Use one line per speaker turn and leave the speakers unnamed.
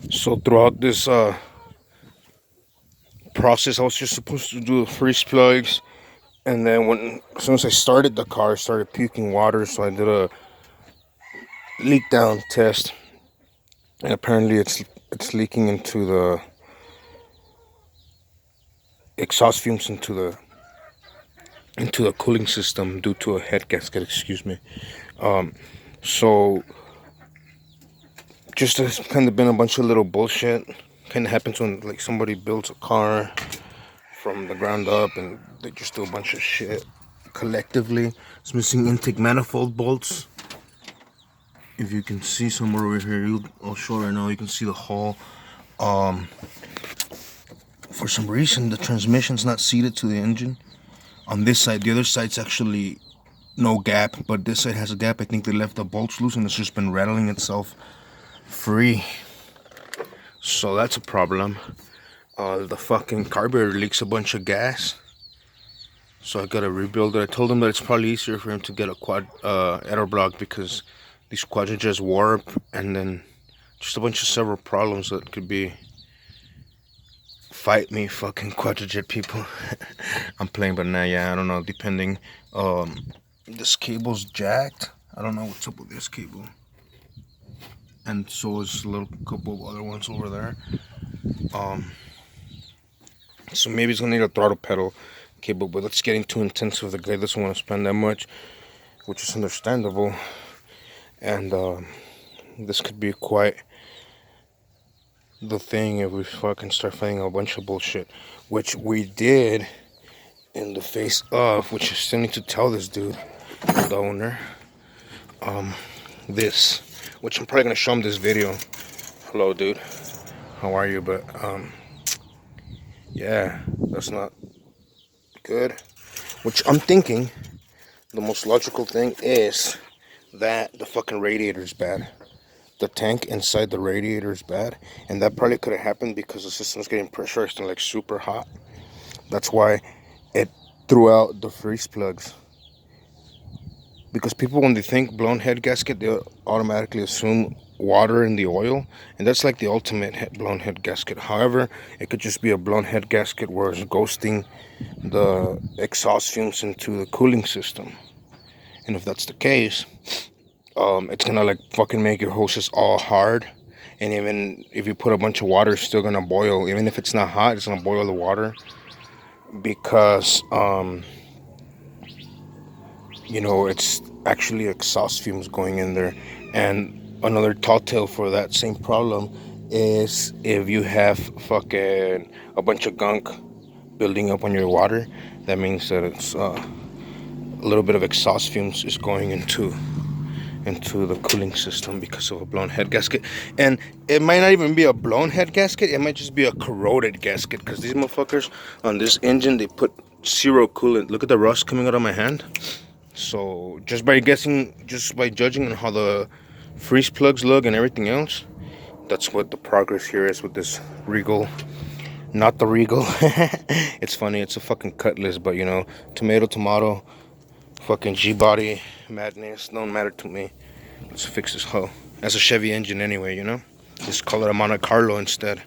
So throughout this process, I was just supposed to do the freeze plugs, and then as soon as I started the car, I started puking water. So I did a leak down test, and apparently it's leaking into the exhaust fumes into the cooling system due to a head gasket. Excuse me. So just has kind of been a bunch of little bullshit. Kind of happens when like somebody builds a car from the ground up and they just do a bunch of shit collectively. It's missing intake manifold bolts. If you can see somewhere over here, I'll show right now. You can see the hole. For some reason, the transmission's not seated to the engine. On this side, the other side's actually no gap, but this side has a gap. I think they left the bolts loose and it's just been rattling itself free. So that's a problem. The fucking carburetor leaks a bunch of gas, so I gotta rebuild it. I told him that it's probably easier for him to get a quad error block because these quads just warp, and then just a bunch of several problems that could be. Fight me, fucking quadrojet people. I'm playing, but now, yeah, I don't know. Depending, this cable's jacked. I don't know what's up with this cable, and so is a little couple of other ones over there. So maybe it's gonna need a throttle pedal cable, but it's getting too intensive. The guy doesn't want to spend that much, which is understandable. And this could be quite the thing if we fucking start fighting a bunch of bullshit, which we did in the face of, which I still need to tell this dude, the owner, this, which I'm probably gonna show him this video. Hello, dude, how are you? But yeah, that's not good. Which I'm thinking the most logical thing is that the fucking radiator is bad. The tank inside the radiator is bad, and that probably could have happened because the system's getting pressurized and like super hot. That's why it threw out the freeze plugs. Because people, when they think blown head gasket, they automatically assume water in the oil, and that's like the ultimate blown head gasket. However, it could just be a blown head gasket where it's ghosting the exhaust fumes into the cooling system. And if that's the case, it's gonna like fucking make your hoses all hard, and even if you put a bunch of water, it's still gonna boil. Even if it's not hot, it's gonna boil the water because you know, it's actually exhaust fumes going in there. And another tall tale for that same problem is if you have fucking a bunch of gunk building up on your water, that means that it's a little bit of exhaust fumes is going into the cooling system because of a blown head gasket. And it might not even be a blown head gasket, it might just be a corroded gasket, because these motherfuckers on this engine, they put zero coolant. Look at the rust coming out of my hand. So just by judging on how the freeze plugs look and everything else, that's what the progress here is with this Regal. Not the Regal. It's funny, it's a fucking Cutlass, but you know, tomato, fucking G-body madness don't matter to me. Let's fix this hoe. That's a Chevy engine anyway, you know. Just call it a Monte Carlo instead.